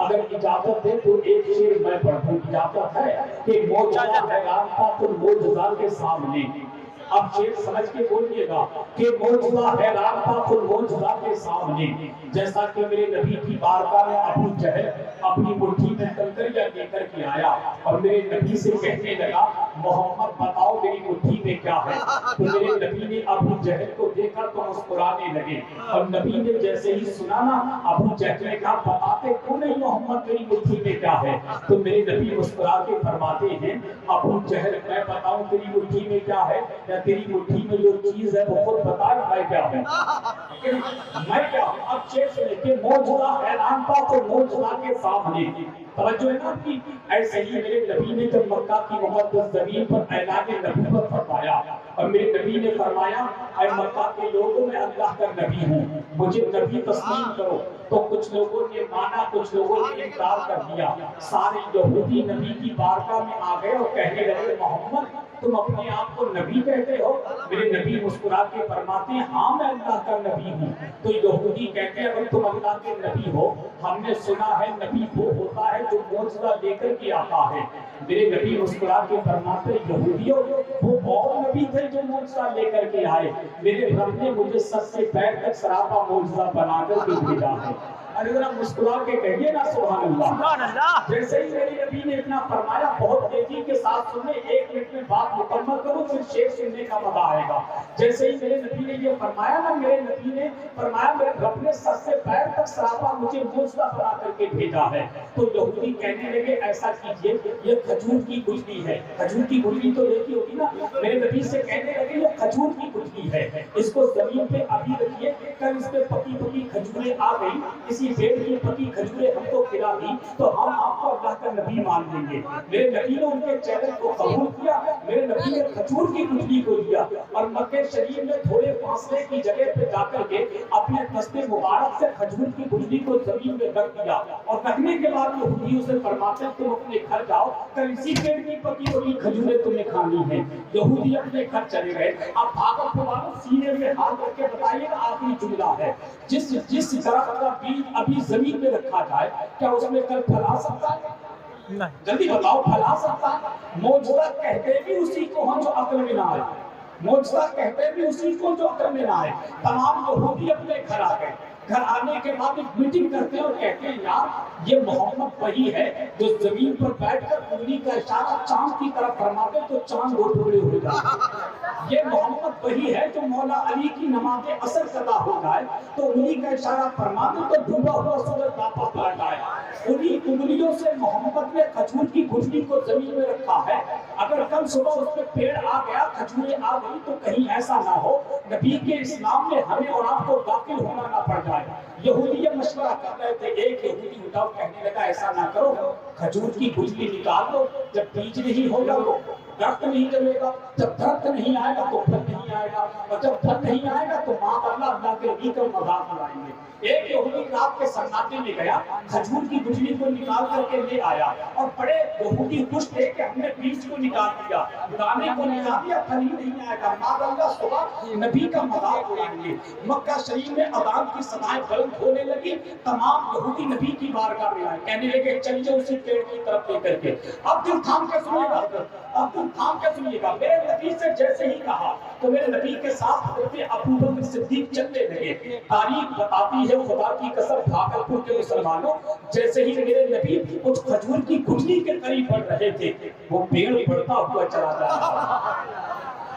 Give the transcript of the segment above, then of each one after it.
اگر اجازت دے تو ایک شعر میں پڑھوں، اجازت ہے کہ معجزہ حیران تھا تو معجزہ کے سامنے. اب شعر سمجھ کے بولیے گا کہ معجزہ حیران تھا تو معجزہ کے سامنے. جیسا کہ میرے نبی کی بارگاہ میں ابو جہل اپنی مٹھی میں کنکریاں لے کر کے آیا اور میرے نبی سے کہنے لگا محمد بتاؤ میری مٹھی میں کیا ہے. تو میرے نبی نے ابو جہل کو دیکھا تو مسکرانے لگے اور نبی نے جیسے ہی سنا نا ابو جہل نے کہا بتاتے کیوں نہیں محمد میری مٹھی میں کیا ہے. تو میرے نبی مسکرا کے فرماتے ہیں ابو جہل میں بتاؤں تیری مٹھی میں کیا ہے یا تیری مٹھی میں جو چیز ہے وہ خود بتا میں کیا ہوں. میں کیا ہوں. اب شعر سنیں کہ معجزہ حیران تھا تو معجزہ کے سامنے. توجہ ہے نا آپ کی. ایسے ہی میرے نبی نے جب مکہ کی مقدس زمین پر اعلان نبوت فرمایا اور میرے نبی نے فرمایا اے مکہ کے لوگوں میں اللہ کا نبی ہوں مجھے نبی تسلیم کرو. تو کچھ لوگوں نے مانا کچھ لوگوں نے انکار کر دیا. سارے یہودی نبی کی بارگاہ میں آ گئے اور کہنے لگے محمد تم اپنے آپ کو نبی کہتے ہو. میرے نبی مسکرا کے فرماتے ہیں ہاں میں اللہ کا نبی ہوں. تو یہودی کہتے ہیں اگر تم اللہ کے نبی ہو ہم نے سنا ہے نبی وہ ہوتا ہے جو معجزہ لے کر کے آتا ہے. میرے نبی مسکرا کے فرماتے ہیں یہودیوں وہ اور نبی تھے جو معجزہ لے کر کے آئے. میرے رب نے مجھے سر سے پیر تک سراپا معجزہ بنا کر کے بھیجا ہے. ارے ذرا مسکرا کے کہیے نا سبحان اللہ. جیسے ہی میرے نبی نے اتنا فرمایا بہت تیزی کے ساتھ سننے 1 منٹ میں بات مکمل کروں پھر شعر سننے کا مزہ آئے گا. جیسے ہی میرے نبی نے یہ فرمایا نا میرے نبی نے فرمایا میرے رب نے سر سے پیر تک سراپا مجھے معجزہ بنا کر کے بھیجا ہے. تو یہودی کہنے لگے ایسا کیجئے یہ کھجور کی گٹلی ہے. کھجور کی گٹلی تو دیکھی ہوگی نا. میرے نبی سے کہنے لگے یہ کھجور کی گٹلی ہے اس کو زمین پہ ابھی رکھیے کل اس پہ پکی پکی کھجوریں آ گئی کسی پیڑ کی پکی کھجوریں ہم کو کھلا دی تو ہم آپ کو اللہ کا نبی مان دیں گے. میرے نبی نے ان کے چیلنج کو قبول کیا. میرے نبی نے کھجور کی گٹلی کو دیا اور مکہ شریف میں تھوڑے فاصلے کی جگہ پہ جا کر کے اپنے دست مبارک سے کھجور کی گٹلی کو زمین میں رکھ دیا اور رکھنے کے بعد یہودیوں سے فرماتے تم اپنے گھر جاؤ کل اسی پیڑ کی پکی ہوئی کھجوریں تمہیں کھانی ہیں. یہودی اپنے گھر چلے گئے. اب بھاگت بھاگت سینے میں ہاتھ رکھ کے بتائیے گا آخری جملہ ہے جس درخت کا بیج ابھی زمین میں رکھا جائے کیا اس میں کل پھلا سکتا ہے؟ جلدی بتاؤ پھلا سکتا ہے؟ معجزہ کہتے بھی اسی کو ہم جو عقل میں نہ آئے. معجزہ کہتے بھی اسی کو جو عقل میں نہ آئے. تمام یہودی اپنے گھر آ گئے. گھر آنے کے بعد ایک میٹنگ کرتے ہیں اور کہتے ہیں یار یہ محمد وہی ہے جو زمین پر بیٹھ کر انگلی کا اشارہ چاند کی طرف فرماتے تو چاند دو ٹکڑے ہو جائے. یہ محمد وہی ہے جو مولا علی کی نماز عصر قضا ہو جائے تو انگلی کا اشارہ فرماتے تو ڈوبا ہوا سورج واپس پلٹ آئے. انہی انگلیوں سے محمد نے کھجور کی گٹلی کو زمین میں رکھا ہے. اگر کل صبح اس پہ پیڑ آ گیا کھجوریں آ گئی تو کہیں ایسا نہ ہو نبی کے اسلام میں ہمیں اور آپ کو داخل ہونا نہ پڑ جائے. یہودی یہ مشورہ کر رہے تھے. ایک یہودی اٹھا کہنے لگا ایسا نہ کرو کھجور کی گٹلی نکال دو جب بیج نہیں ہوگا تو درخت نہیں جمے گا. جب درخت نہیں آئے گا تو پھل نہیں آئے گا اور جب پھل نہیں آئے گا تو ماں اللہ کے نبی کا مذاق اڑائیں گے. ایک یہودی رات کے سناٹے میں گیا کھجور کی گٹلی کو نکال کر کے لے آیا اور بڑے یہودی خوش تھے کہ ہم نے بیج کو نکال دیا دانے کو نکال دیا پھل ہی نہیں آئے گا. ماں اللہ صبح نبی کا مذاق اڑائیں گے. مکہ شریف میں اذان کی صدائیں بلند ہونے لگی. تمام یہودی نبی کی بارگاہ میں آئے کہنے لگے چلیے اسی پیڑ کی طرف لے کر کے. اب دل تھام کے سنیے گا اب دل تھام کے سنیے گا. میرے نبی سے جیسے ہی کہا تو میرے نبی کے ساتھ حضرت ابو بکر صدیق چلنے لگے. تاریخ بتاتی ہے خدا کی قسم بھاگلپور کے مسلمانوں جیسے ہی میرے نبی اس کھجور کی گٹلی کے قریب بڑھ رہے تھے وہ پیڑ بڑھتا ہوا چلا جا رہا تھا.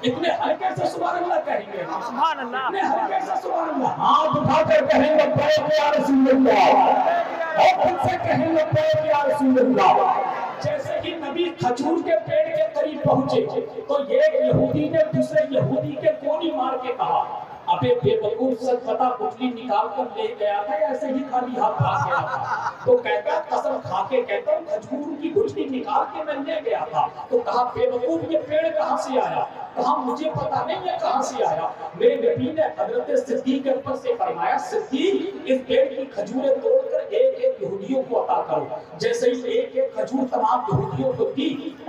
اتنے ہلکے سے سبحان اللہ کہیں گے. سبحان اللہ. اتنے ہلکے سے سبحان اللہ. ہاتھ اٹھا کر کہیں گے پڑھے یا رسول اللہ اور خود سے کہیں گے پڑھے یا رسول اللہ. جیسے ہی نبی کھجور کے پیڑ کے قریب پہنچے تو ایک یہودی نے دوسرے یہودی کے گولی مار کے کہا ابے بے وقوف سچ بتا گٹلی نکال کر لے گیا تھا ایسے ہی خالی ہاتھ آ گیا تھا. تو کہتا قسم کھا کے کہتا ہوں کھجور کی گٹلی نکال کے میں لے گیا تھا. تو کہا بے وقوف یہ پیڑ کہاں سے آیا؟ کہا مجھے پتا نہیں ہے کہاں سے آیا. میرے نبی نے حضرت صدیق کے اوپر سے فرمایا صدیق اس پیڑ کی کھجوریں توڑ کر ایک ایک یہودیوں کو عطا کرو. جیسے ہی ایک ایک کھجور تمام یہودیوں کو دی